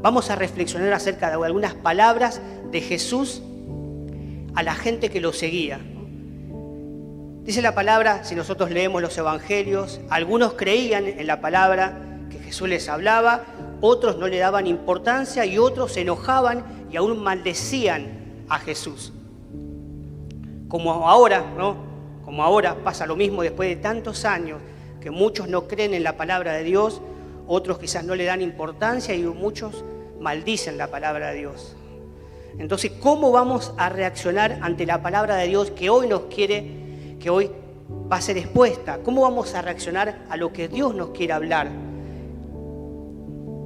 Vamos a reflexionar acerca de algunas palabras de Jesús a la gente que lo seguía. Dice la palabra, si nosotros leemos los evangelios, algunos creían en la palabra que Jesús les hablaba, otros no le daban importancia y otros se enojaban y aún maldecían a Jesús. Como ahora, ¿no? Como ahora pasa lo mismo después de tantos años, que muchos no creen en la palabra de Dios, otros quizás no le dan importancia y muchos maldicen la palabra de Dios. Entonces, ¿cómo vamos a reaccionar ante la palabra de Dios que hoy nos quiere, que hoy va a ser expuesta? ¿Cómo vamos a reaccionar a lo que Dios nos quiere hablar?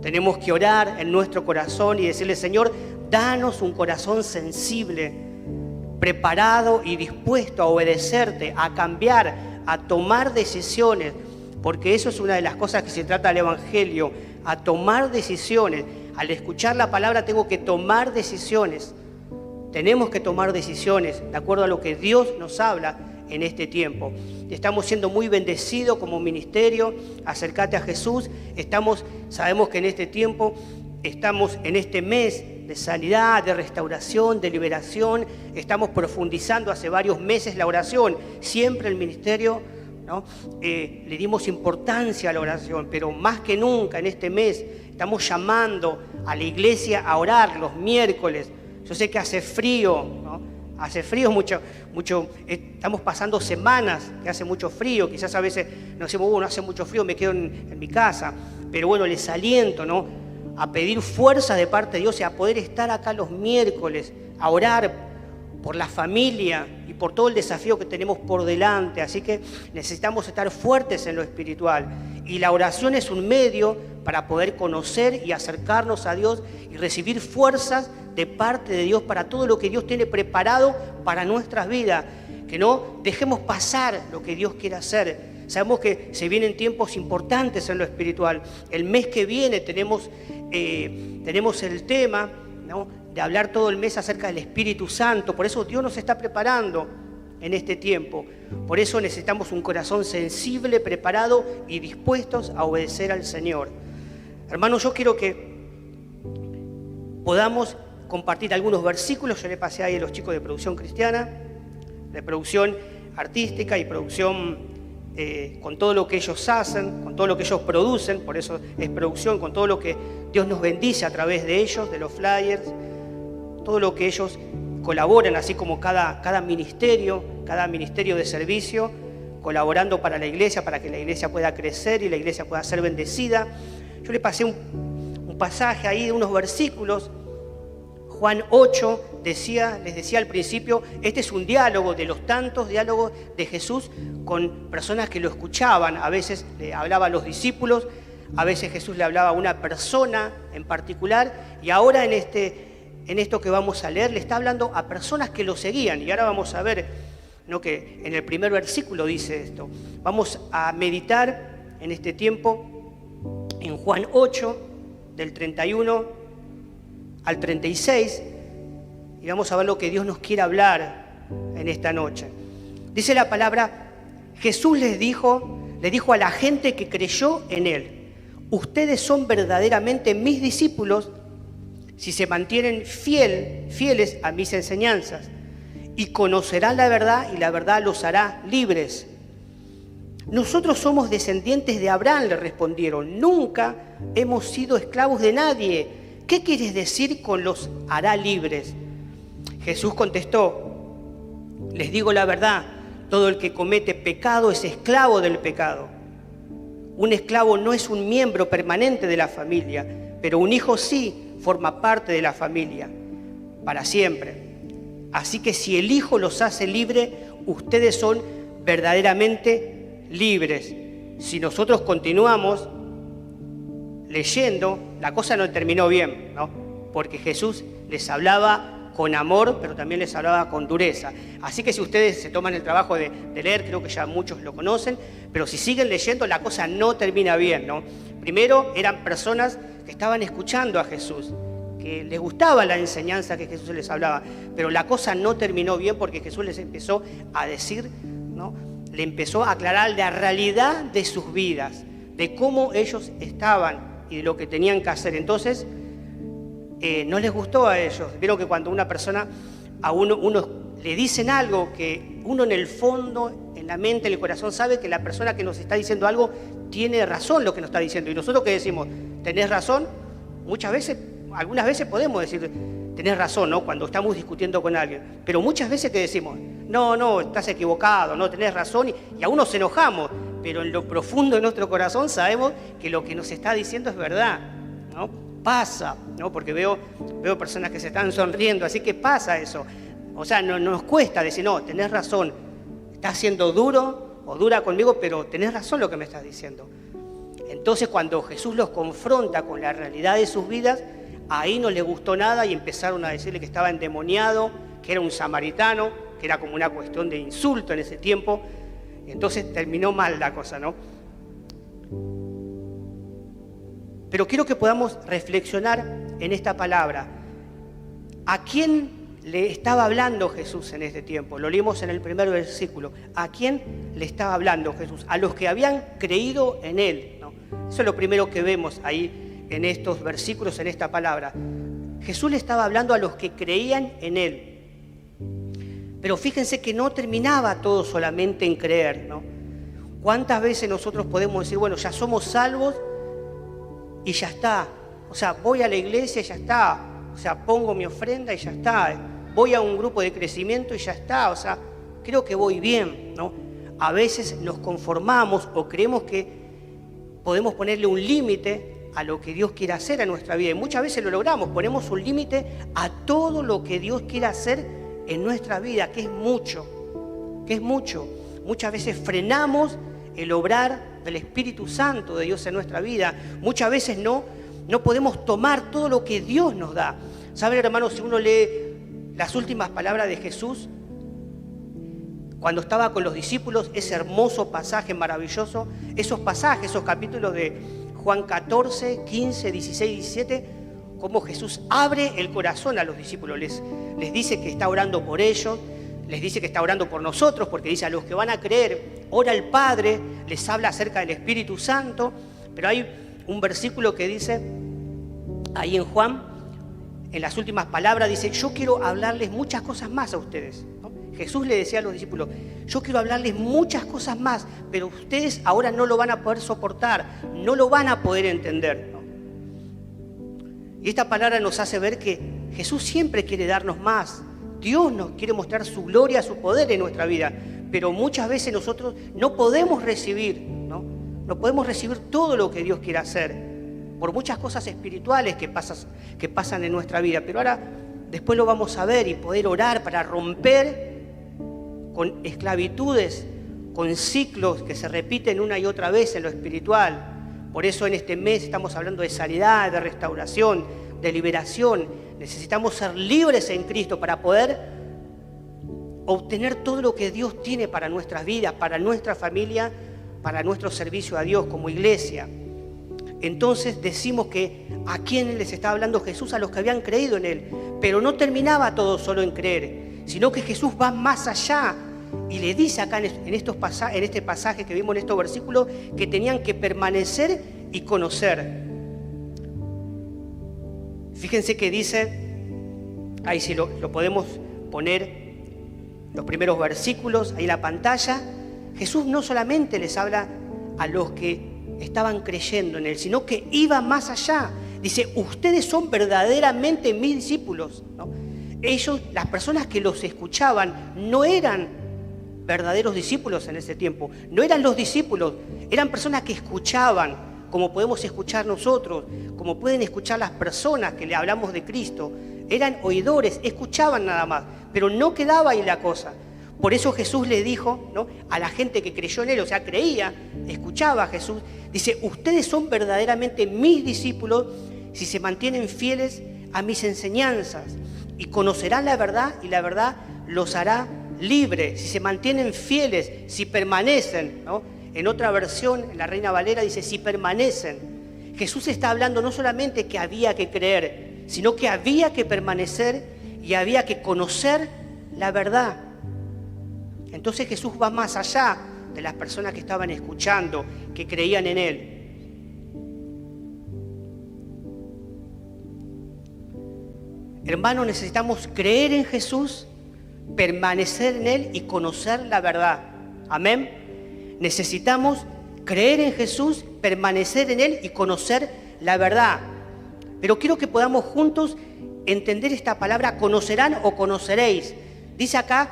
Tenemos que orar en nuestro corazón y decirle, Señor, danos un corazón sensible, preparado y dispuesto a obedecerte, a cambiar, a tomar decisiones, porque eso es una de las cosas que se trata del Evangelio, a tomar decisiones. Al escuchar la palabra tengo que tomar decisiones. Tenemos que tomar decisiones de acuerdo a lo que Dios nos habla en este tiempo. Estamos siendo muy bendecidos como ministerio. Acércate a Jesús. Sabemos que en este tiempo estamos en este mes de sanidad, de restauración, de liberación. Estamos profundizando hace varios meses la oración. Siempre el ministerio, ¿no? Le dimos importancia a la oración, pero más que nunca en este mes estamos llamando a la iglesia a orar los miércoles. Yo sé que hace frío, ¿no? Hace frío mucho. Estamos pasando semanas que hace mucho frío. Quizás a veces nos decimos, no hace mucho frío, me quedo en mi casa. Pero bueno, les aliento, ¿no? A pedir fuerza de parte de Dios y a poder estar acá los miércoles, a orar por la familia y por todo el desafío que tenemos por delante. Así que necesitamos estar fuertes en lo espiritual. Y la oración es un medio para poder conocer y acercarnos a Dios y recibir fuerzas de parte de Dios para todo lo que Dios tiene preparado para nuestras vidas. Que no dejemos pasar lo que Dios quiere hacer. Sabemos que se vienen tiempos importantes en lo espiritual. El mes que viene tenemos el tema, ¿no?, de hablar todo el mes acerca del Espíritu Santo. Por eso Dios nos está preparando en este tiempo. Por eso necesitamos un corazón sensible, preparado y dispuestos a obedecer al Señor. Hermanos, yo quiero que podamos compartir algunos versículos. Yo le pasé ahí a los chicos de producción cristiana, de producción artística y producción con todo lo que ellos hacen, con todo lo que ellos producen. Por eso es producción, con todo lo que Dios nos bendice a través de ellos, de los flyers, todo lo que ellos colaboran, así como cada ministerio de servicio, colaborando para la iglesia, para que la iglesia pueda crecer y la iglesia pueda ser bendecida. Yo le pasé un pasaje ahí de unos versículos. Juan 8 les decía al principio, este es un diálogo de los tantos diálogos de Jesús con personas que lo escuchaban. A veces le hablaba a los discípulos, a veces Jesús le hablaba a una persona en particular, y ahora en esto que vamos a leer le está hablando a personas que lo seguían. Y ahora vamos a ver, ¿no?, que en el primer versículo dice esto. Vamos a meditar en este tiempo en Juan 8, del 31 al 36, y vamos a ver lo que Dios nos quiere hablar en esta noche. Dice la palabra, Jesús le dijo a la gente que creyó en Él, ustedes son verdaderamente mis discípulos si se mantienen fieles a mis enseñanzas, y conocerán la verdad y la verdad los hará libres. Nosotros somos descendientes de Abraham, le respondieron, nunca hemos sido esclavos de nadie. ¿Qué quieres decir con los hará libres? Jesús contestó, les digo la verdad, todo el que comete pecado es esclavo del pecado. Un esclavo no es un miembro permanente de la familia, pero un hijo sí forma parte de la familia para siempre. Así que si el Hijo los hace libres, ustedes son verdaderamente libres. Si nosotros continuamos leyendo, la cosa no terminó bien, ¿no? Porque Jesús les hablaba con amor, pero también les hablaba con dureza. Así que si ustedes se toman el trabajo de leer, creo que ya muchos lo conocen, pero si siguen leyendo, la cosa no termina bien, ¿no? Primero eran personas que estaban escuchando a Jesús, que les gustaba la enseñanza que Jesús les hablaba, pero la cosa no terminó bien porque Jesús les empezó a decir, ¿no?, le empezó a aclarar la realidad de sus vidas, de cómo ellos estaban y de lo que tenían que hacer. Entonces no les gustó a ellos. Vieron que cuando una persona, a uno le dicen algo que uno en el fondo, en la mente, en el corazón, sabe que la persona que nos está diciendo algo tiene razón lo que nos está diciendo. Y nosotros que decimos, ¿tenés razón? Muchas veces, algunas veces podemos decir, tenés razón, ¿no? Cuando estamos discutiendo con alguien. Pero muchas veces que decimos, no, estás equivocado, no, tenés razón. Y aún nos enojamos, pero en lo profundo de nuestro corazón sabemos que lo que nos está diciendo es verdad, ¿no? Pasa, ¿no? Porque veo personas que se están sonriendo, así que pasa eso. O sea, no nos cuesta decir, no, tenés razón, estás siendo duro o dura conmigo, pero tenés razón lo que me estás diciendo. Entonces, cuando Jesús los confronta con la realidad de sus vidas, ahí no les gustó nada y empezaron a decirle que estaba endemoniado, que era un samaritano, que era como una cuestión de insulto en ese tiempo. Entonces terminó mal la cosa, ¿no? Pero quiero que podamos reflexionar en esta palabra. ¿A quién le estaba hablando Jesús en este tiempo? Lo leímos en el primer versículo. ¿A quién le estaba hablando Jesús? A los que habían creído en Él, ¿no? Eso es lo primero que vemos ahí en estos versículos, en esta palabra. Jesús le estaba hablando a los que creían en Él. Pero fíjense que no terminaba todo solamente en creer, ¿no? ¿Cuántas veces nosotros podemos decir, bueno, ya somos salvos y ya está? O sea, voy a la iglesia y ya está. O sea, pongo mi ofrenda y ya está. Voy a un grupo de crecimiento y ya está. O sea, creo que voy bien, ¿no? A veces nos conformamos o creemos que podemos ponerle un límite a lo que Dios quiere hacer en nuestra vida. Y muchas veces lo logramos, ponemos un límite a todo lo que Dios quiere hacer en nuestra vida, que es mucho. Muchas veces frenamos el obrar del Espíritu Santo de Dios en nuestra vida. Muchas veces no podemos tomar todo lo que Dios nos da. ¿Saben, hermanos? Si uno lee las últimas palabras de Jesús, cuando estaba con los discípulos, ese hermoso pasaje maravilloso, esos pasajes, esos capítulos de Juan 14, 15, 16, 17, cómo Jesús abre el corazón a los discípulos, les dice que está orando por ellos, les dice que está orando por nosotros, porque dice a los que van a creer, ora al Padre, les habla acerca del Espíritu Santo. Pero hay un versículo que dice, ahí en Juan, en las últimas palabras, dice, yo quiero hablarles muchas cosas más a ustedes, ¿no? Jesús le decía a los discípulos, yo quiero hablarles muchas cosas más, pero ustedes ahora no lo van a poder soportar, no lo van a poder entender, ¿no? Y esta palabra nos hace ver que Jesús siempre quiere darnos más. Dios nos quiere mostrar su gloria, su poder en nuestra vida, pero muchas veces nosotros no podemos recibir, ¿no? No podemos recibir todo lo que Dios quiere hacer, por muchas cosas espirituales que pasan en nuestra vida. Pero ahora, después lo vamos a ver y poder orar para romper con esclavitudes, con ciclos que se repiten una y otra vez en lo espiritual. Por eso en este mes estamos hablando de sanidad, de restauración, de liberación. Necesitamos ser libres en Cristo para poder obtener todo lo que Dios tiene para nuestras vidas, para nuestra familia, para nuestro servicio a Dios como iglesia. Entonces decimos que a quién les estaba hablando Jesús, a los que habían creído en Él. Pero no terminaba todo solo en creer, sino que Jesús va más allá y le dice acá en este pasaje que vimos en estos versículos que tenían que permanecer y conocer. Fíjense que dice, ahí sí lo podemos poner, los primeros versículos ahí en la pantalla. Jesús no solamente les habla a los que estaban creyendo en Él, sino que iba más allá. Dice, ustedes son verdaderamente mis discípulos, ¿no? Ellos, las personas que los escuchaban, no eran verdaderos discípulos en ese tiempo. No eran los discípulos, eran personas que escuchaban, como podemos escuchar nosotros, como pueden escuchar las personas que le hablamos de Cristo. Eran oidores, escuchaban nada más, pero no quedaba ahí la cosa. Por eso Jesús le dijo, ¿no?, a la gente que creyó en Él, o sea, creía, escuchaba a Jesús, dice, ustedes son verdaderamente mis discípulos si se mantienen fieles a mis enseñanzas y conocerán la verdad y la verdad los hará libres. Si se mantienen fieles, si permanecen, ¿no? En otra versión, en la Reina Valera, dice, si permanecen. Jesús está hablando no solamente que había que creer, sino que había que permanecer y había que conocer la verdad. Entonces Jesús va más allá de las personas que estaban escuchando, que creían en Él. Hermanos, necesitamos creer en Jesús, permanecer en Él y conocer la verdad. Amén. Necesitamos creer en Jesús, permanecer en Él y conocer la verdad. Pero quiero que podamos juntos entender esta palabra, conocerán o conoceréis. Dice acá,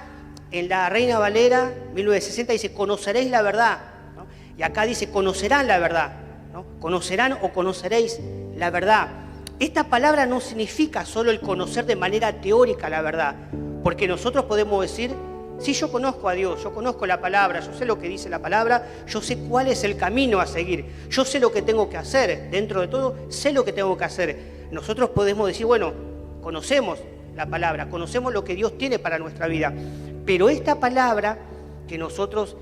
en la Reina Valera 1960, dice, conoceréis la verdad, ¿no? Y acá dice, conocerán la verdad, ¿no? Conocerán o conoceréis la verdad. Esta palabra no significa solo el conocer de manera teórica la verdad, porque nosotros podemos decir, sí, yo conozco a Dios, yo conozco la palabra, yo sé lo que dice la palabra, yo sé cuál es el camino a seguir, yo sé lo que tengo que hacer, dentro de todo sé lo que tengo que hacer. Nosotros podemos decir, bueno, conocemos la palabra, conocemos lo que Dios tiene para nuestra vida, pero esta palabra que nosotros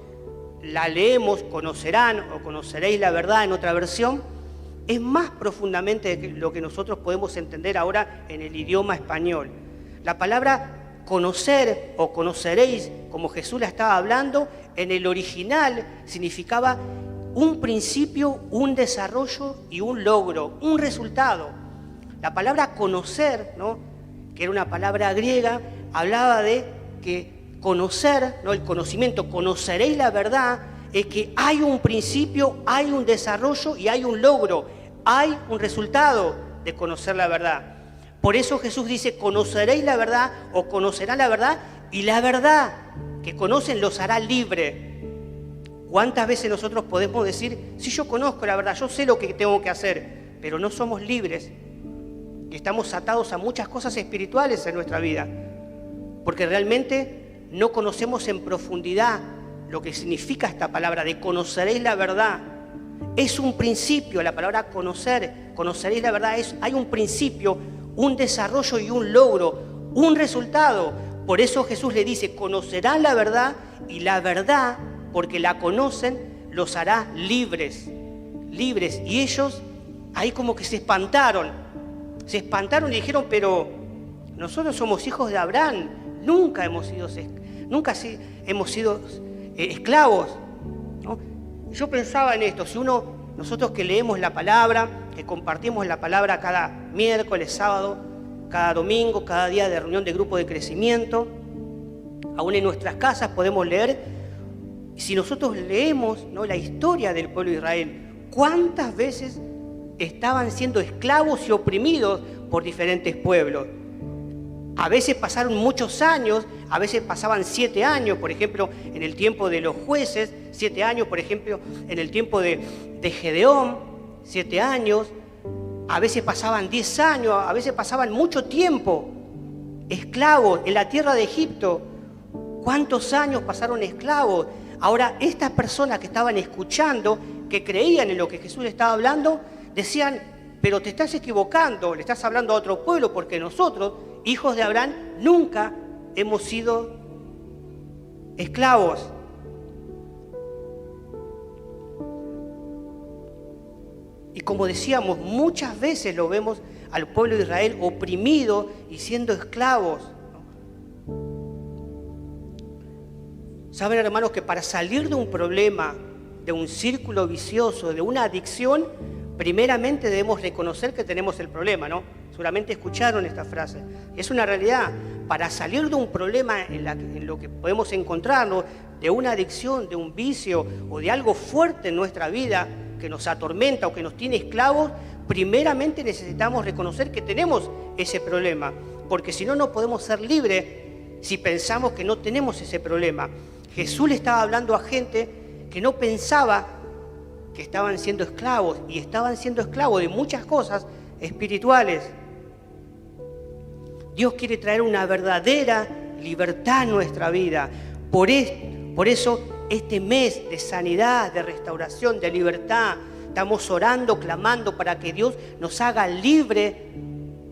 la leemos, conocerán o conoceréis la verdad en otra versión, es más profundamente de lo que nosotros podemos entender ahora en el idioma español. La palabra conocer o conoceréis, como Jesús la estaba hablando, en el original significaba un principio, un desarrollo y un logro, un resultado. La palabra conocer, ¿no?, que era una palabra griega, hablaba de que conocer, ¿no?, el conocimiento, conoceréis la verdad, es que hay un principio, hay un desarrollo y hay un logro, hay un resultado de conocer la verdad. Por eso Jesús dice, conoceréis la verdad o conocerán la verdad, y la verdad que conocen los hará libre. ¿Cuántas veces nosotros podemos decir, sí, yo conozco la verdad, yo sé lo que tengo que hacer, pero no somos libres y estamos atados a muchas cosas espirituales en nuestra vida, porque realmente no conocemos en profundidad lo que significa esta palabra de conoceréis la verdad? Es un principio, la palabra conocer, conoceréis la verdad, hay un principio, un desarrollo y un logro, un resultado. Por eso Jesús le dice, conocerán la verdad, y la verdad, porque la conocen, los hará libres. Libres. Y ellos ahí como que se espantaron y dijeron, pero nosotros somos hijos de Abraham, nunca hemos sido esclavos, ¿no? Yo pensaba en esto, nosotros que leemos la palabra, que compartimos la palabra cada miércoles, sábado, cada domingo, cada día de reunión de grupo de crecimiento, aún en nuestras casas podemos leer, si nosotros leemos, ¿no?, la historia del pueblo de Israel, cuántas veces estaban siendo esclavos y oprimidos por diferentes pueblos. A veces pasaron muchos años, a veces pasaban 7 años, por ejemplo, en el tiempo de los jueces, 7 años, por ejemplo, en el tiempo de Gedeón, 7 años, a veces pasaban 10 años, a veces pasaban mucho tiempo, esclavos en la tierra de Egipto. ¿Cuántos años pasaron esclavos? Ahora, estas personas que estaban escuchando, que creían en lo que Jesús estaba hablando, decían, pero te estás equivocando, le estás hablando a otro pueblo, porque nosotros, hijos de Abraham, nunca hemos sido esclavos. Y como decíamos, muchas veces lo vemos al pueblo de Israel oprimido y siendo esclavos. Saben, hermanos, que para salir de un problema, de un círculo vicioso, de una adicción, primeramente debemos reconocer que tenemos el problema, ¿no? Seguramente escucharon esta frase. Es una realidad. Para salir de un problema en lo que podemos encontrarnos, de una adicción, de un vicio o de algo fuerte en nuestra vida que nos atormenta o que nos tiene esclavos, primeramente necesitamos reconocer que tenemos ese problema, porque si no, no podemos ser libres si pensamos que no tenemos ese problema. Jesús le estaba hablando a gente que no pensaba que estaban siendo esclavos, y estaban siendo esclavos de muchas cosas espirituales. Dios quiere traer una verdadera libertad a nuestra vida. Por eso este mes de sanidad, de restauración, de libertad, estamos orando, clamando para que Dios nos haga libre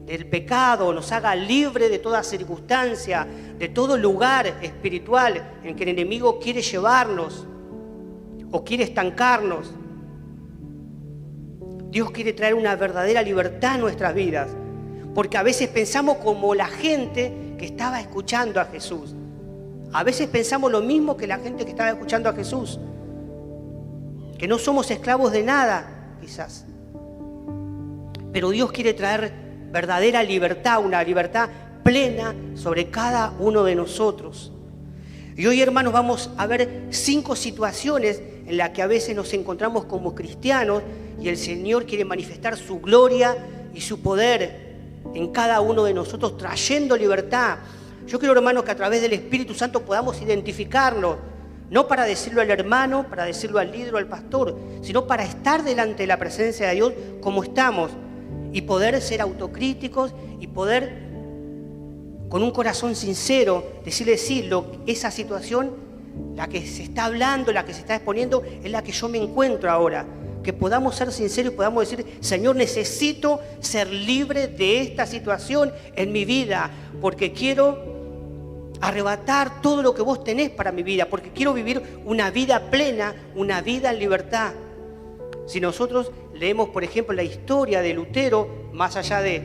del pecado, nos haga libre de toda circunstancia, de todo lugar espiritual en que el enemigo quiere llevarnos o quiere estancarnos. Dios quiere traer una verdadera libertad a nuestras vidas, porque a veces pensamos como la gente que estaba escuchando a Jesús. A veces pensamos lo mismo que la gente que estaba escuchando a Jesús, que no somos esclavos de nada, quizás. Pero Dios quiere traer verdadera libertad, una libertad plena sobre cada uno de nosotros. Y hoy, hermanos, vamos a ver 5 situaciones en las que a veces nos encontramos como cristianos y el Señor quiere manifestar su gloria y su poder en cada uno de nosotros, trayendo libertad. Yo quiero, hermanos, que a través del Espíritu Santo podamos identificarnos, no para decirlo al hermano, para decirlo al líder o al pastor, sino para estar delante de la presencia de Dios como estamos y poder ser autocríticos y poder, con un corazón sincero, decirle sí, esa situación, la que se está hablando, la que se está exponiendo, es la que yo me encuentro ahora. Que podamos ser sinceros y podamos decir, Señor, necesito ser libre de esta situación en mi vida, porque quiero arrebatar todo lo que vos tenés para mi vida, porque quiero vivir una vida plena, una vida en libertad. Si nosotros leemos, por ejemplo, la historia de Lutero, más allá de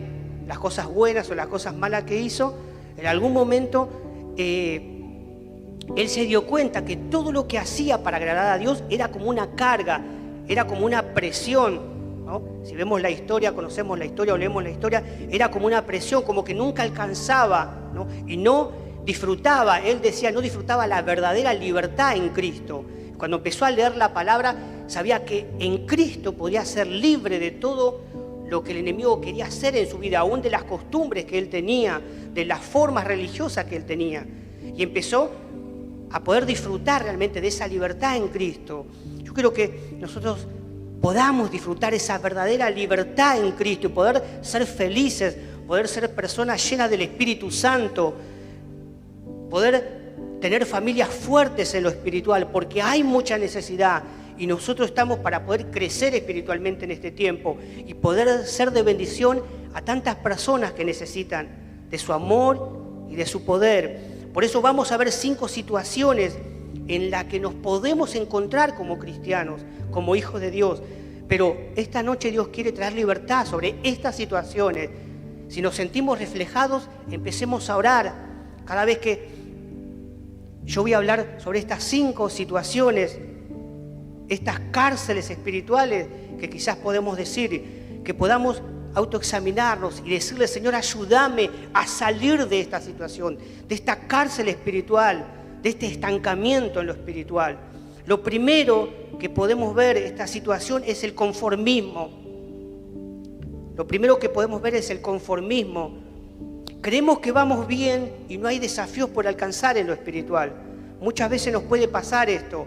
las cosas buenas o las cosas malas que hizo, en algún momento él se dio cuenta que todo lo que hacía para agradar a Dios era como una carga, era como una presión, ¿no? Si vemos la historia, conocemos la historia o leemos la historia, era como una presión, como que nunca alcanzaba, ¿no? Y no disfrutaba, él decía, no disfrutaba la verdadera libertad en Cristo. Cuando empezó a leer la palabra, sabía que en Cristo podía ser libre de todo lo que el enemigo quería hacer en su vida, aún de las costumbres que él tenía, de las formas religiosas que él tenía. Y empezó a poder disfrutar realmente de esa libertad en Cristo. Yo quiero que nosotros podamos disfrutar esa verdadera libertad en Cristo y poder ser felices, poder ser personas llenas del Espíritu Santo, poder tener familias fuertes en lo espiritual, porque hay mucha necesidad y nosotros estamos para poder crecer espiritualmente en este tiempo y poder ser de bendición a tantas personas que necesitan de su amor y de su poder. Por eso vamos a ver 5 situaciones en las que nos podemos encontrar como cristianos, como hijos de Dios. Pero esta noche Dios quiere traer libertad sobre estas situaciones. Si nos sentimos reflejados, empecemos a orar. Cada vez que yo voy a hablar sobre estas 5 situaciones, estas cárceles espirituales que quizás podemos decir, que podamos autoexaminarnos y decirle, Señor, ayúdame a salir de esta situación, de esta cárcel espiritual, de este estancamiento en lo espiritual. Lo primero que podemos ver esta situación es el conformismo. Lo primero que podemos ver es el conformismo. Creemos que vamos bien y no hay desafíos por alcanzar en lo espiritual. Muchas veces nos puede pasar esto.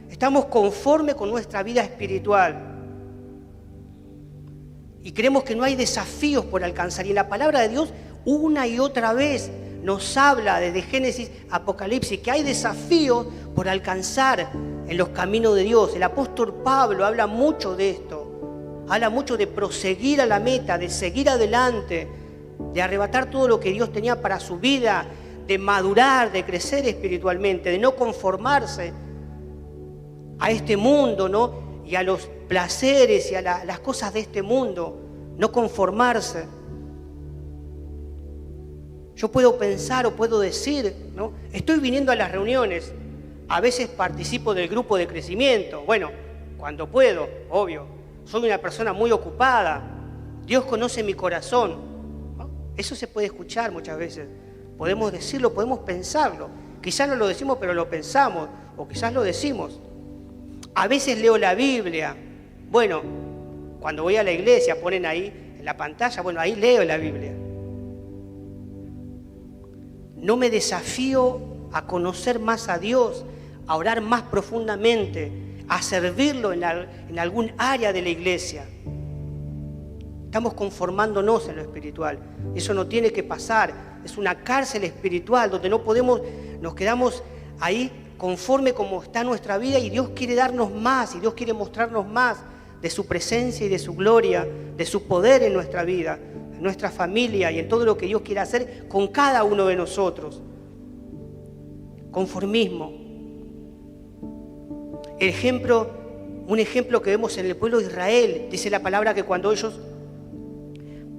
Estamos conformes con nuestra vida espiritual y creemos que no hay desafíos por alcanzar. Y en la palabra de Dios una y otra vez nos habla desde Génesis a Apocalipsis que hay desafíos por alcanzar en los caminos de Dios. El apóstol Pablo habla mucho de esto, habla mucho de proseguir a la meta, de seguir adelante, de arrebatar todo lo que Dios tenía para su vida, de madurar, de crecer espiritualmente, de no conformarse a este mundo, ¿no? Y a los placeres y a las cosas de este mundo, no conformarse. Yo puedo pensar o puedo decir, ¿no? Estoy viniendo a las reuniones, a veces participo del grupo de crecimiento, bueno, cuando puedo, obvio, soy una persona muy ocupada, Dios conoce mi corazón, ¿no? Eso se puede escuchar muchas veces, podemos decirlo, podemos pensarlo, quizás no lo decimos pero lo pensamos, o quizás lo decimos. A veces leo la Biblia, bueno, cuando voy a la iglesia ponen ahí en la pantalla, bueno, ahí leo la Biblia. No me desafío a conocer más a Dios, a orar más profundamente, a servirlo en algún área de la iglesia. Estamos conformándonos en lo espiritual. Eso no tiene que pasar. Es una cárcel espiritual donde no podemos, nos quedamos ahí conforme como está nuestra vida y Dios quiere darnos más y Dios quiere mostrarnos más de su presencia y de su gloria, de su poder en nuestra vida, en nuestra familia y en todo lo que Dios quiere hacer con cada uno de nosotros. Conformismo. Un ejemplo que vemos en el pueblo de Israel, dice la palabra que cuando ellos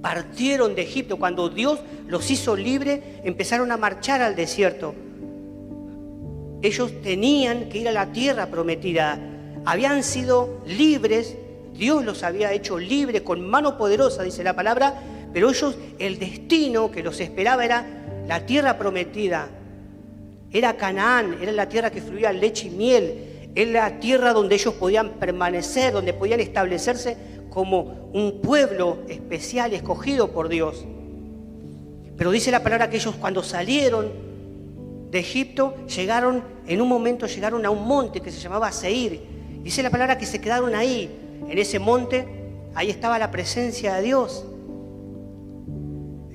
partieron de Egipto, cuando Dios los hizo libres, empezaron a marchar al desierto. Ellos tenían que ir a la tierra prometida. Habían sido libres, Dios los había hecho libres con mano poderosa, dice la palabra, pero ellos, el destino que los esperaba era la tierra prometida. Era Canaán, era la tierra que fluía leche y miel, era la tierra donde ellos podían permanecer, donde podían establecerse como un pueblo especial, escogido por Dios. Pero dice la palabra que ellos cuando salieron de Egipto, en un momento llegaron a un monte que se llamaba Seir. Dice la palabra que se quedaron ahí, en ese monte, ahí estaba la presencia de Dios.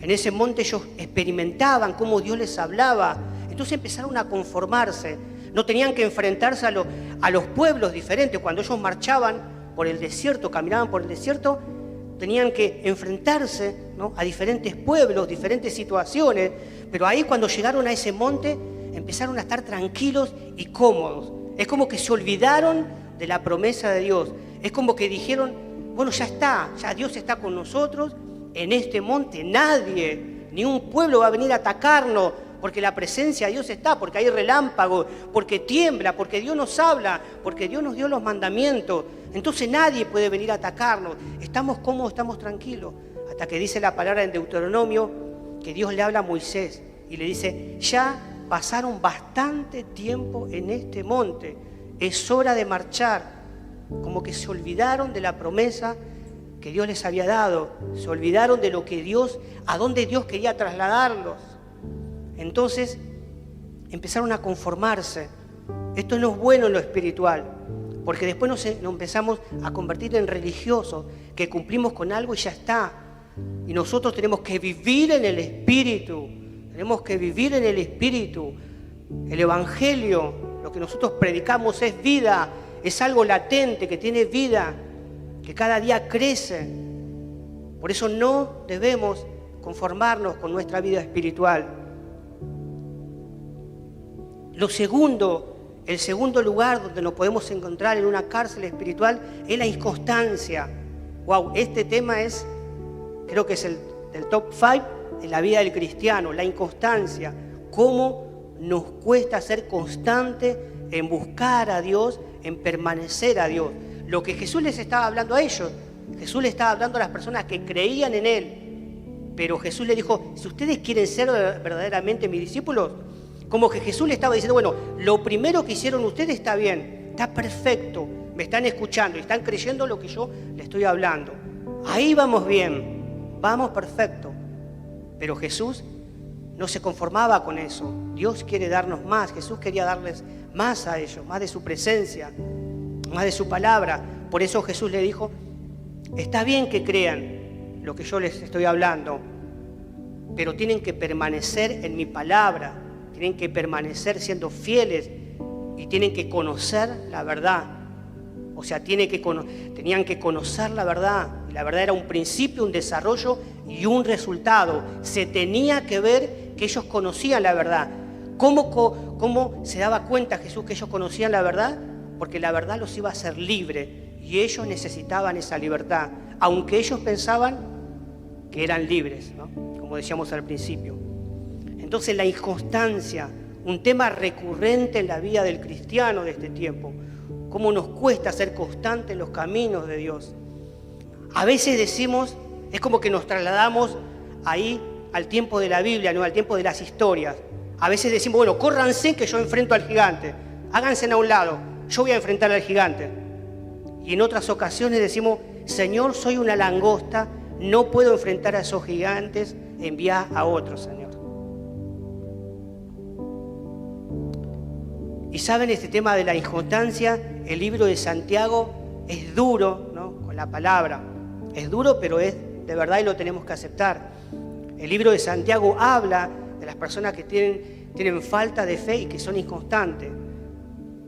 En ese monte ellos experimentaban cómo Dios les hablaba. Entonces empezaron a conformarse. No tenían que enfrentarse a los pueblos diferentes. Cuando ellos marchaban por el desierto, caminaban por el desierto, tenían que enfrentarse, ¿no?, a diferentes pueblos, diferentes situaciones. Pero ahí cuando llegaron a ese monte, empezaron a estar tranquilos y cómodos. Es como que se olvidaron de la promesa de Dios. Es como que dijeron, bueno, ya está, ya Dios está con nosotros. En este monte nadie, ni un pueblo va a venir a atacarnos, porque la presencia de Dios está, porque hay relámpagos, porque tiembla, porque Dios nos habla, porque Dios nos dio los mandamientos. Entonces nadie puede venir a atacarnos. Estamos cómodos, estamos tranquilos. Hasta que dice la palabra en Deuteronomio que Dios le habla a Moisés y le dice, ya pasaron bastante tiempo en este monte, es hora de marchar. Como que se olvidaron de la promesa que Dios les había dado, se olvidaron de lo que Dios, a dónde Dios quería trasladarlos. Entonces empezaron a conformarse. Esto no es bueno en lo espiritual, porque después nos empezamos a convertir en religiosos, que cumplimos con algo y ya está. Y nosotros tenemos que vivir en el Espíritu, tenemos que vivir en el Espíritu. El Evangelio, lo que nosotros predicamos es vida, es algo latente que tiene vida, que cada día crece. Por eso no debemos conformarnos con nuestra vida espiritual. El segundo lugar donde nos podemos encontrar en una cárcel espiritual es la inconstancia. Wow, este tema creo que es el del top 5 de la vida del cristiano, la inconstancia. Cómo nos cuesta ser constante en buscar a Dios, en permanecer a Dios. Lo que Jesús les estaba hablando a ellos, Jesús les estaba hablando a las personas que creían en Él. Pero Jesús les dijo, si ustedes quieren ser verdaderamente mis discípulos, como que Jesús le estaba diciendo, bueno, lo primero que hicieron ustedes está bien, está perfecto, me están escuchando y están creyendo lo que yo les estoy hablando. Ahí vamos bien, vamos perfecto. Pero Jesús no se conformaba con eso. Dios quiere darnos más, Jesús quería darles más a ellos, más de su presencia, más de su palabra. Por eso Jesús le dijo, está bien que crean lo que yo les estoy hablando, pero tienen que permanecer en mi palabra. Tienen que permanecer siendo fieles y tienen que conocer la verdad. O sea, tenían que conocer la verdad. Y la verdad era un principio, un desarrollo y un resultado. Se tenía que ver que ellos conocían la verdad. ¿Cómo se daba cuenta Jesús que ellos conocían la verdad? Porque la verdad los iba a hacer libres y ellos necesitaban esa libertad, aunque ellos pensaban que eran libres, ¿no? Como decíamos al principio. Entonces la inconstancia, un tema recurrente en la vida del cristiano de este tiempo. Cómo nos cuesta ser constantes en los caminos de Dios. A veces decimos, es como que nos trasladamos ahí al tiempo de la Biblia, no al tiempo de las historias. A veces decimos, bueno, córranse que yo enfrento al gigante. Háganse a un lado, yo voy a enfrentar al gigante. Y en otras ocasiones decimos, Señor, soy una langosta, no puedo enfrentar a esos gigantes, envía a otros, Señor. Y saben, este tema de la inconstancia, el libro de Santiago es duro, ¿no?, con la palabra. Es duro, pero es de verdad y lo tenemos que aceptar. El libro de Santiago habla de las personas que tienen falta de fe y que son inconstantes.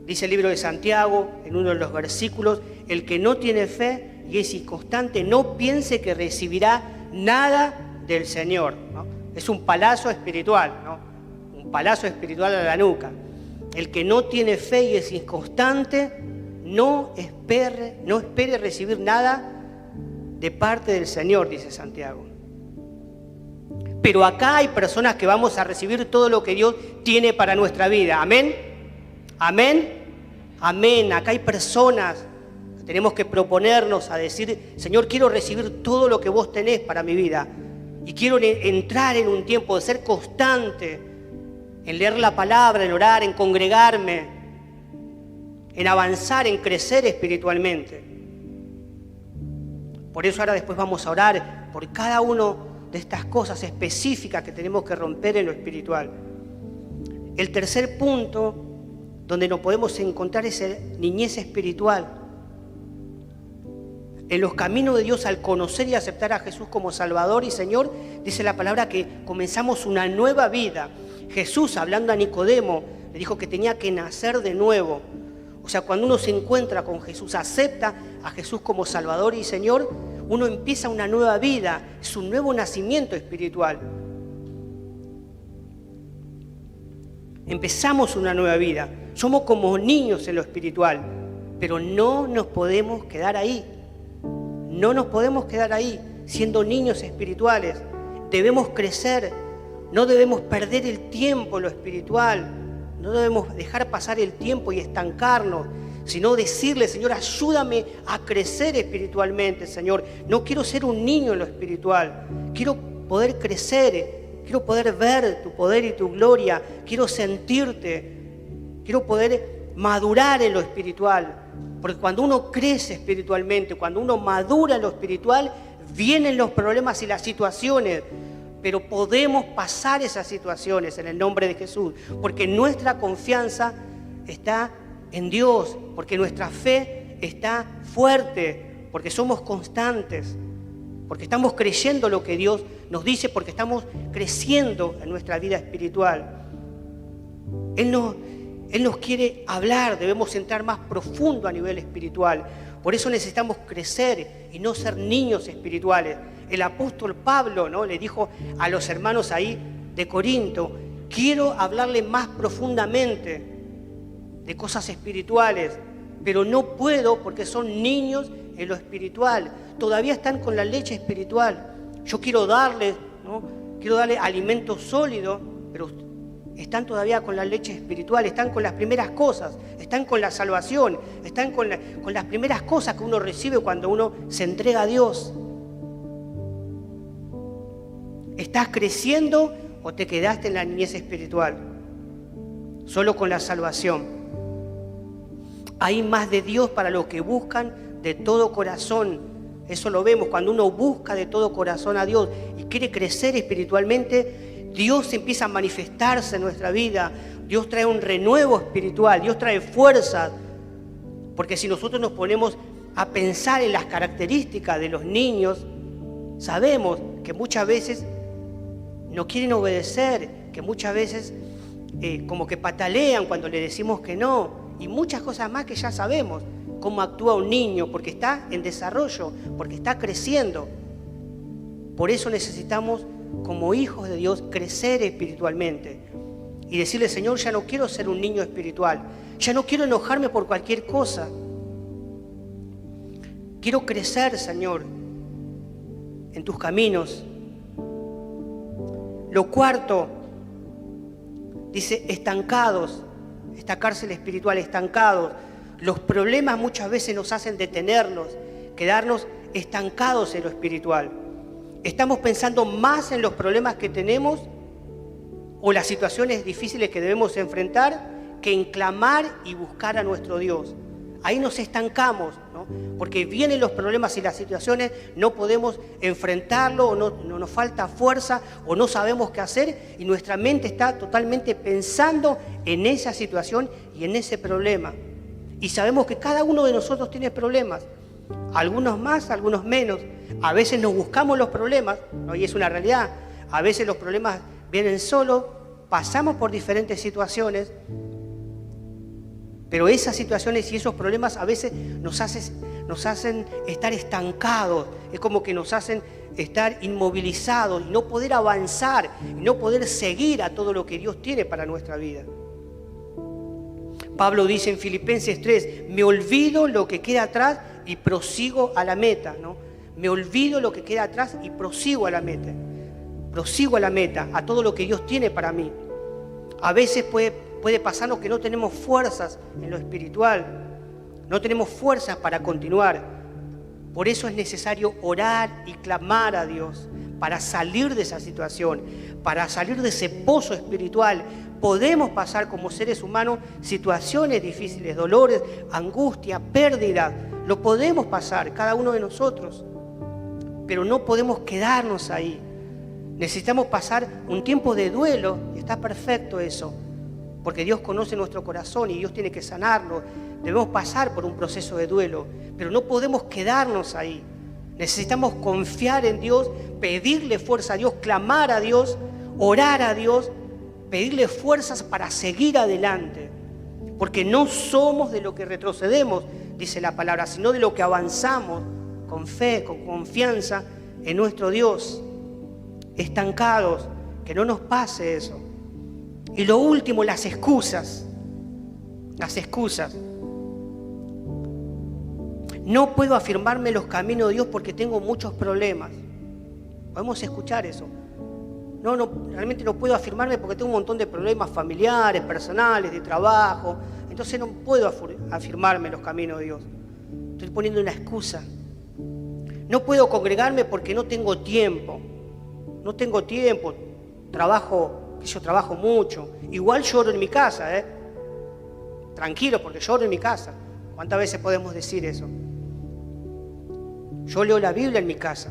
Dice el libro de Santiago, en uno de los versículos, el que no tiene fe y es inconstante, no piense que recibirá nada del Señor, ¿no? Es un palazo espiritual, ¿no? Un palazo espiritual a la nuca. El que no tiene fe y es inconstante, no espere recibir nada de parte del Señor, dice Santiago. Pero acá hay personas que vamos a recibir todo lo que Dios tiene para nuestra vida. ¿Amén? ¿Amén? Amén. Acá hay personas que tenemos que proponernos a decir, Señor, quiero recibir todo lo que vos tenés para mi vida. Y quiero entrar en un tiempo de ser constante, en leer la palabra, en orar, en congregarme, en avanzar, en crecer espiritualmente. Por eso ahora después vamos a orar por cada una de estas cosas específicas que tenemos que romper en lo espiritual. El tercer punto donde nos podemos encontrar es la niñez espiritual. En los caminos de Dios, al conocer y aceptar a Jesús como Salvador y Señor, dice la palabra que comenzamos una nueva vida. Jesús, hablando a Nicodemo, le dijo que tenía que nacer de nuevo. O sea, cuando uno se encuentra con Jesús, acepta a Jesús como Salvador y Señor, uno empieza una nueva vida, es un nuevo nacimiento espiritual. Empezamos una nueva vida. Somos como niños en lo espiritual, pero no nos podemos quedar ahí. No nos podemos quedar ahí siendo niños espirituales. Debemos crecer, no debemos perder el tiempo en lo espiritual, no debemos dejar pasar el tiempo y estancarnos, sino decirle, Señor, ayúdame a crecer espiritualmente, Señor. No quiero ser un niño en lo espiritual, quiero poder crecer, quiero poder ver tu poder y tu gloria, quiero sentirte, quiero poder madurar en lo espiritual. Porque cuando uno crece espiritualmente, cuando uno madura en lo espiritual, vienen los problemas y las situaciones, pero podemos pasar esas situaciones en el nombre de Jesús, porque nuestra confianza está en Dios, porque nuestra fe está fuerte, porque somos constantes, porque estamos creyendo lo que Dios nos dice, porque estamos creciendo en nuestra vida espiritual. Él nos quiere hablar, debemos entrar más profundo a nivel espiritual. Por eso necesitamos crecer y no ser niños espirituales. El apóstol Pablo, ¿no?, le dijo a los hermanos ahí de Corinto, quiero hablarle más profundamente de cosas espirituales, pero no puedo porque son niños en lo espiritual. Todavía están con la leche espiritual. Yo quiero darles, ¿no?, quiero darle alimento sólido, pero están todavía con la leche espiritual, están con las primeras cosas, están con la salvación, están con las primeras cosas que uno recibe cuando uno se entrega a Dios. ¿Estás creciendo o te quedaste en la niñez espiritual? Solo con la salvación. Hay más de Dios para los que buscan de todo corazón. Eso lo vemos cuando uno busca de todo corazón a Dios y quiere crecer espiritualmente. Dios empieza a manifestarse en nuestra vida. Dios trae un renuevo espiritual. Dios trae fuerza. Porque si nosotros nos ponemos a pensar en las características de los niños, sabemos que muchas veces no quieren obedecer, que muchas veces como que patalean cuando le decimos que no. Y muchas cosas más que ya sabemos cómo actúa un niño, porque está en desarrollo, porque está creciendo. Por eso necesitamos, como hijos de Dios, crecer espiritualmente y decirle, Señor, ya no quiero ser un niño espiritual, ya no quiero enojarme por cualquier cosa. Quiero crecer, Señor, en tus caminos. Lo cuarto, dice, estancados, esta cárcel espiritual, estancados. Los problemas muchas veces nos hacen detenernos, quedarnos estancados en lo espiritual. Estamos pensando más en los problemas que tenemos o las situaciones difíciles que debemos enfrentar que en clamar y buscar a nuestro Dios. Ahí nos estancamos, ¿no? Porque vienen los problemas y las situaciones, no podemos enfrentarlo, o no nos falta fuerza, o no sabemos qué hacer, y nuestra mente está totalmente pensando en esa situación y en ese problema. Y sabemos que cada uno de nosotros tiene problemas, algunos más, algunos menos. A veces nos buscamos los problemas, ¿no? Y es una realidad. A veces los problemas vienen solos, pasamos por diferentes situaciones, pero esas situaciones y esos problemas a veces nos hacen estar estancados. Es como que nos hacen estar inmovilizados y no poder avanzar, y no poder seguir a todo lo que Dios tiene para nuestra vida. Pablo dice en Filipenses 3, me olvido lo que queda atrás y prosigo a la meta, ¿no? Me olvido lo que queda atrás y prosigo a la meta. Prosigo a la meta, a todo lo que Dios tiene para mí. A veces puede pasarnos que no tenemos fuerzas en lo espiritual, no tenemos fuerzas para continuar. Por eso es necesario orar y clamar a Dios, para salir de esa situación, para salir de ese pozo espiritual. Podemos pasar como seres humanos situaciones difíciles, dolores, angustia, pérdida. Lo podemos pasar, cada uno de nosotros. Pero no podemos quedarnos ahí. Necesitamos pasar un tiempo de duelo, y está perfecto eso, porque Dios conoce nuestro corazón y Dios tiene que sanarlo. Debemos pasar por un proceso de duelo, pero no podemos quedarnos ahí. Necesitamos confiar en Dios, pedirle fuerza a Dios, clamar a Dios, orar a Dios, pedirle fuerzas para seguir adelante. Porque no somos de lo que retrocedemos, dice la palabra, sino de lo que avanzamos con fe, con confianza en nuestro Dios. Estancados, que no nos pase eso. Y lo último, las excusas. Las excusas. No puedo afirmarme los caminos de Dios porque tengo muchos problemas. Podemos escuchar eso. No, realmente no puedo afirmarme porque tengo un montón de problemas familiares, personales, de trabajo. Entonces no puedo afirmarme los caminos de Dios. Estoy poniendo una excusa. No puedo congregarme porque no tengo tiempo. No tengo tiempo. Yo trabajo mucho. Igual lloro en mi casa, Tranquilo, porque lloro en mi casa. ¿Cuántas veces podemos decir eso? Yo leo la Biblia en mi casa.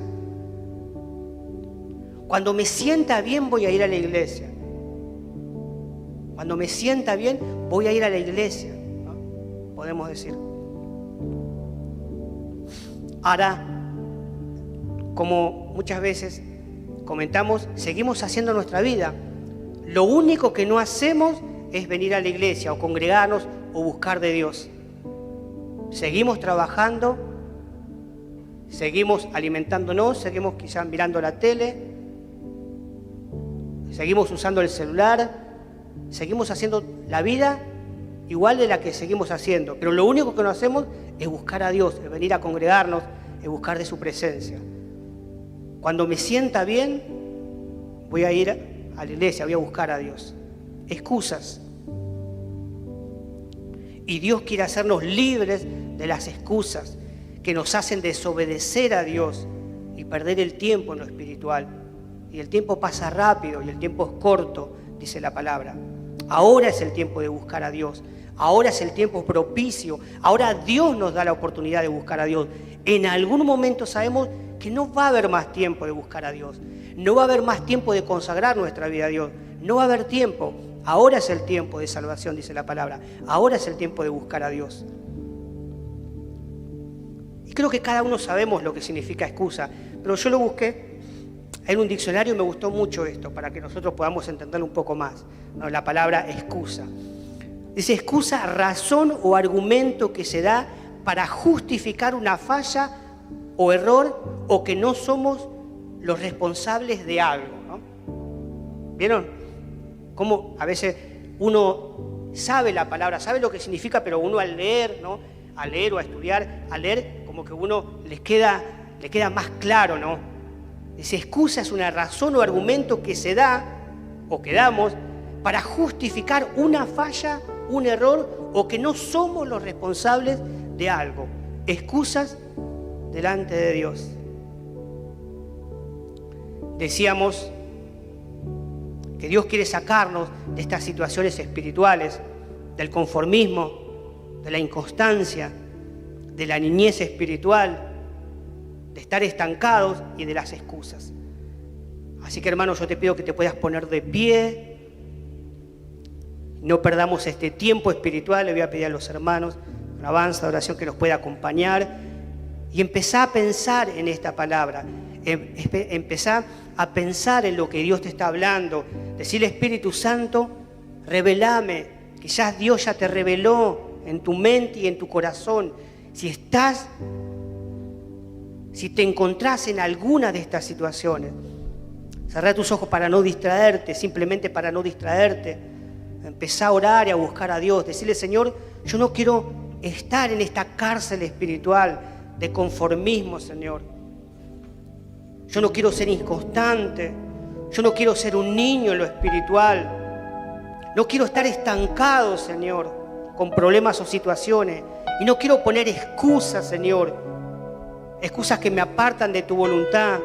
Cuando me sienta bien voy a ir a la iglesia. Cuando me sienta bien voy a ir a la iglesia, ¿no? Podemos decir. Ahora, como muchas veces comentamos, seguimos haciendo nuestra vida. Lo único que no hacemos es venir a la iglesia o congregarnos o buscar de Dios. Seguimos trabajando, seguimos alimentándonos, seguimos quizás mirando la tele, seguimos usando el celular, seguimos haciendo la vida igual de la que seguimos haciendo, pero lo único que no hacemos es buscar a Dios, es venir a congregarnos, es buscar de su presencia. Cuando me sienta bien, voy a ir a la iglesia, voy a buscar a Dios. Excusas. Y Dios quiere hacernos libres de las excusas que nos hacen desobedecer a Dios y perder el tiempo en lo espiritual. Y el tiempo pasa rápido y el tiempo es corto, dice la palabra. Ahora es el tiempo de buscar a Dios. Ahora es el tiempo propicio. Ahora Dios nos da la oportunidad de buscar a Dios. En algún momento sabemos que no va a haber más tiempo de buscar a Dios. No va a haber más tiempo de consagrar nuestra vida a Dios. No va a haber tiempo. Ahora es el tiempo de salvación, dice la palabra. Ahora es el tiempo de buscar a Dios. Y creo que cada uno sabemos lo que significa excusa, pero yo lo busqué en un diccionario y me gustó mucho esto, para que nosotros podamos entenderlo un poco más, ¿no? La palabra excusa. Dice excusa, razón o argumento que se da para justificar una falla o error o que no somos los responsables de algo, ¿no? ¿Vieron? Como a veces uno sabe la palabra, sabe lo que significa, pero uno al leer, ¿no? Al leer o a estudiar, al leer como que uno le queda más claro, ¿no? Dice, excusa es una razón o argumento que se da o que damos para justificar una falla, un error o que no somos los responsables de algo. Excusas delante de Dios. Decíamos que Dios quiere sacarnos de estas situaciones espirituales, del conformismo, de la inconstancia, de la niñez espiritual, de estar estancados y de las excusas. Así que, hermano, yo te pido que te puedas poner de pie. No perdamos este tiempo espiritual. Le voy a pedir a los hermanos alabanza, oración, que nos pueda acompañar. Y empezá a pensar en esta palabra. Empezá a pensar en lo que Dios te está hablando. Decirle, Espíritu Santo, revelame. Quizás Dios ya te reveló en tu mente y en tu corazón. Si te encontrás en alguna de estas situaciones, cerrá tus ojos para no distraerte, simplemente para no distraerte. Empezá a orar y a buscar a Dios. Decirle, Señor, yo no quiero estar en esta cárcel espiritual de conformismo, Señor. Yo no quiero ser inconstante. Yo no quiero ser un niño en lo espiritual. No quiero estar estancado, Señor, con problemas o situaciones. Y no quiero poner excusas, Señor. Excusas que me apartan de tu voluntad.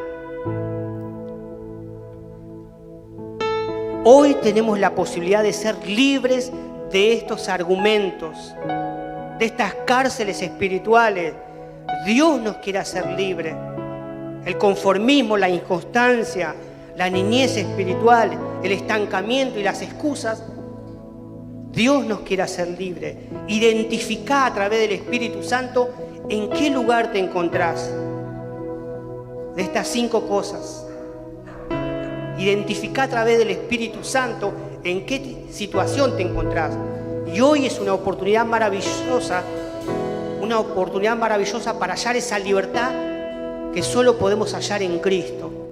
Hoy tenemos la posibilidad de ser libres de estos argumentos, de estas cárceles espirituales. Dios nos quiere hacer libres. El conformismo, la inconstancia, la niñez espiritual, el estancamiento y las excusas, Dios nos quiere hacer libres. Identifica a través del Espíritu Santo en qué lugar te encontrás. De estas 5 cosas. Identifica a través del Espíritu Santo en qué situación te encontrás. Y hoy es una oportunidad maravillosa para hallar esa libertad que solo podemos hallar en Cristo.